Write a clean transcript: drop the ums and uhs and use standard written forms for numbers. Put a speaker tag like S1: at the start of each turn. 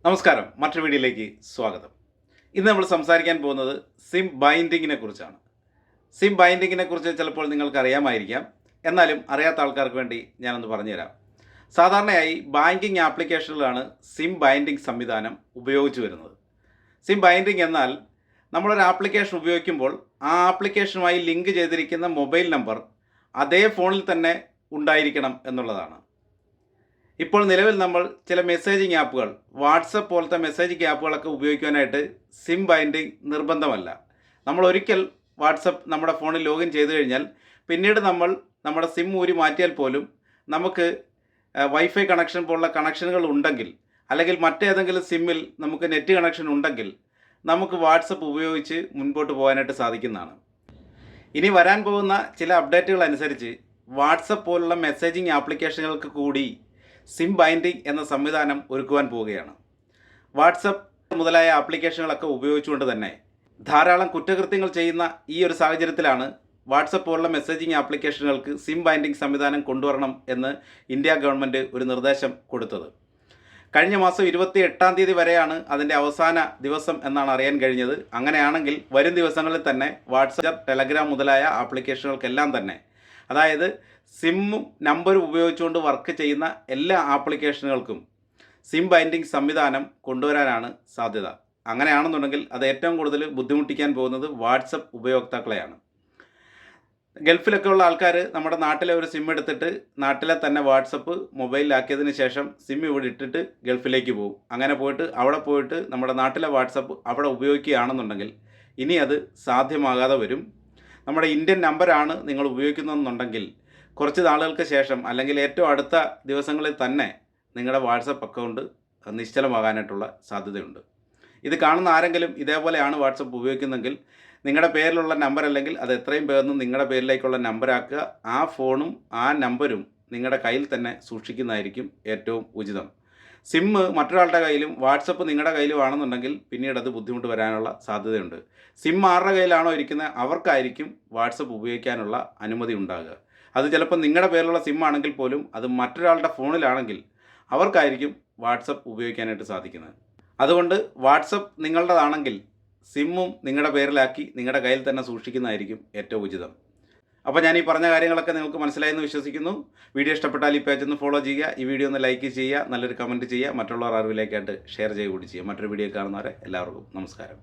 S1: നമസ്കാരം, മറ്റൊരു വീഡിയോയിലേക്ക് സ്വാഗതം. ഇന്ന് നമ്മൾ സംസാരിക്കാൻ പോകുന്നത് സിം ബൈൻഡിങ്ങിനെ കുറിച്ചാണ്. സിം ബൈൻഡിങ്ങിനെ കുറിച്ച് ചിലപ്പോൾ നിങ്ങൾക്ക് അറിയാമായിരിക്കാം, എന്നാലും അറിയാത്ത ആൾക്കാർക്ക് വേണ്ടി ഞാനൊന്ന് പറഞ്ഞുതരാം. സാധാരണയായി ബാങ്കിങ് ആപ്ലിക്കേഷനിലാണ് സിം ബൈൻഡിങ് സംവിധാനം ഉപയോഗിച്ചു വരുന്നത്. സിം ബൈൻഡിങ് എന്നാൽ നമ്മളൊരു ആപ്ലിക്കേഷൻ ഉപയോഗിക്കുമ്പോൾ ആ ആപ്ലിക്കേഷനുമായി ലിങ്ക് ചെയ്തിരിക്കുന്ന മൊബൈൽ നമ്പർ അതേ ഫോണിൽ തന്നെ ഉണ്ടായിരിക്കണം എന്നുള്ളതാണ്. ഇപ്പോൾ നിലവിൽ നമ്മൾ ചില മെസ്സേജിങ് ആപ്പുകൾ, വാട്സപ്പ് പോലത്തെ മെസ്സേജിങ് ആപ്പുകളൊക്കെ ഉപയോഗിക്കാനായിട്ട് സിം ബൈൻഡിങ് നിർബന്ധമല്ല. നമ്മൾ ഒരിക്കൽ വാട്സപ്പ് നമ്മുടെ ഫോണിൽ ലോഗിൻ ചെയ്തു കഴിഞ്ഞാൽ പിന്നീട് നമ്മൾ നമ്മുടെ സിം ഊരി മാറ്റിയാൽ പോലും നമുക്ക് വൈഫൈ കണക്ഷൻ പോലുള്ള കണക്ഷനുകൾ ഉണ്ടെങ്കിൽ, അല്ലെങ്കിൽ മറ്റേതെങ്കിലും സിമ്മിൽ നമുക്ക് നെറ്റ് കണക്ഷൻ ഉണ്ടെങ്കിൽ നമുക്ക് വാട്സപ്പ് ഉപയോഗിച്ച് മുൻപോട്ട് പോകാനായിട്ട് സാധിക്കുന്നതാണ്. ഇനി വരാൻ പോകുന്ന ചില അപ്ഡേറ്റുകൾ അനുസരിച്ച് വാട്സപ്പ് പോലുള്ള മെസ്സേജിങ് ആപ്ലിക്കേഷനുകൾക്ക് കൂടി സിം ബൈൻഡിങ് എന്ന സംവിധാനം ഒരുക്കുവാൻ പോവുകയാണ്. വാട്സപ്പ് മുതലായ ആപ്ലിക്കേഷനുകളൊക്കെ ഉപയോഗിച്ചുകൊണ്ട് തന്നെ ധാരാളം കുറ്റകൃത്യങ്ങൾ ചെയ്യുന്ന ഈ ഒരു സാഹചര്യത്തിലാണ് വാട്സപ്പ് പോലുള്ള മെസ്സേജിങ് ആപ്ലിക്കേഷനുകൾക്ക് സിം ബൈൻഡിങ് സംവിധാനം കൊണ്ടുവരണം എന്ന് ഇന്ത്യ ഗവൺമെൻറ് ഒരു നിർദ്ദേശം കൊടുത്തത്. കഴിഞ്ഞ മാസം 28-ാം തീയതി വരെയാണ് അതിൻ്റെ അവസാന ദിവസം എന്നാണ് അറിയാൻ കഴിഞ്ഞത്. അങ്ങനെയാണെങ്കിൽ വരും ദിവസങ്ങളിൽ തന്നെ വാട്സപ്പ്, ടെലഗ്രാം മുതലായ ആപ്ലിക്കേഷനുകൾക്കെല്ലാം തന്നെ, അതായത് സിമ്മും നമ്പറും ഉപയോഗിച്ചുകൊണ്ട് വർക്ക് ചെയ്യുന്ന എല്ലാ ആപ്ലിക്കേഷനുകൾക്കും സിം ബൈൻഡിങ് സംവിധാനം കൊണ്ടുവരാനാണ് സാധ്യത. അങ്ങനെയാണെന്നുണ്ടെങ്കിൽ അത് ഏറ്റവും കൂടുതൽ ബുദ്ധിമുട്ടിക്കാൻ പോകുന്നത് വാട്സപ്പ് ഉപയോക്താക്കളെയാണ്. ഗൾഫിലൊക്കെ ഉള്ള ആൾക്കാർ നമ്മുടെ നാട്ടിലെ ഒരു സിം എടുത്തിട്ട് നാട്ടിലെ തന്നെ വാട്സപ്പ് മൊബൈലിലാക്കിയതിന് ശേഷം സിം ഇവിടെ ഇട്ടിട്ട് ഗൾഫിലേക്ക് പോകും. അങ്ങനെ അവിടെ പോയിട്ട് നമ്മുടെ നാട്ടിലെ വാട്സപ്പ് അവിടെ ഉപയോഗിക്കുകയാണെന്നുണ്ടെങ്കിൽ ഇനി അത് സാധ്യമാകാതെ വരും. നമ്മുടെ ഇന്ത്യൻ നമ്പറാണ് നിങ്ങൾ ഉപയോഗിക്കുന്നതെന്നുണ്ടെങ്കിൽ കുറച്ച് നാളുകൾക്ക് ശേഷം, അല്ലെങ്കിൽ ഏറ്റവും അടുത്ത ദിവസങ്ങളിൽ തന്നെ നിങ്ങളുടെ വാട്സപ്പ് അക്കൗണ്ട് നിശ്ചലമാകാനായിട്ടുള്ള സാധ്യതയുണ്ട്. ഇത് കാണുന്ന ആരെങ്കിലും ഇതേപോലെയാണ് വാട്സപ്പ് ഉപയോഗിക്കുന്നതെങ്കിൽ നിങ്ങളുടെ പേരിലുള്ള നമ്പർ, അല്ലെങ്കിൽ അത് എത്രയും പേർന്ന് നിങ്ങളുടെ പേരിലേക്കുള്ള നമ്പറാക്കുക. ആ ഫോണും ആ നമ്പരും നിങ്ങളുടെ കയ്യിൽ തന്നെ സൂക്ഷിക്കുന്നതായിരിക്കും ഏറ്റവും ഉചിതം. സിമ്മ് മറ്റൊരാളുടെ കയ്യിലും വാട്സപ്പ് നിങ്ങളുടെ കയ്യിലും ആണെന്നുണ്ടെങ്കിൽ പിന്നീട് അത് ബുദ്ധിമുട്ട് വരാനുള്ള സാധ്യതയുണ്ട്. സിം ആരുടെ കയ്യിലാണോ ഇരിക്കുന്നത് അവർക്കായിരിക്കും വാട്സപ്പ് ഉപയോഗിക്കാനുള്ള അനുമതി ഉണ്ടാകുക. അത് ചിലപ്പോൾ നിങ്ങളുടെ പേരിലുള്ള സിം ആണെങ്കിൽ പോലും അത് മറ്റൊരാളുടെ ഫോണിലാണെങ്കിൽ അവർക്കായിരിക്കും വാട്സപ്പ് ഉപയോഗിക്കാനായിട്ട് സാധിക്കുന്നത്. അതുകൊണ്ട് വാട്സപ്പ് നിങ്ങളുടേതാണെങ്കിൽ സിമ്മും നിങ്ങളുടെ പേരിലാക്കി നിങ്ങളുടെ കയ്യിൽ തന്നെ സൂക്ഷിക്കുന്നതായിരിക്കും ഏറ്റവും ഉചിതം. അപ്പോൾ ഞാൻ ഈ പറഞ്ഞ കാര്യങ്ങളൊക്കെ നിങ്ങൾക്ക് മനസ്സിലായെന്ന് വിശ്വസിക്കുന്നു. വീഡിയോ ഇഷ്ടപ്പെട്ടാൽ ഈ പേജ് ഒന്ന് ഫോളോ ചെയ്യുക, ഈ വീഡിയോ ഒന്ന് ലൈക്ക് ചെയ്യുക, നല്ലൊരു കമൻറ്റ് ചെയ്യുക, മറ്റുള്ളവർ അറിവിലേക്കായിട്ട് ഷെയർ ചെയ്യുക കൂടി ചെയ്യുക. മറ്റൊരു വീഡിയോ കാണുന്നവരെ എല്ലാവർക്കും നമസ്കാരം.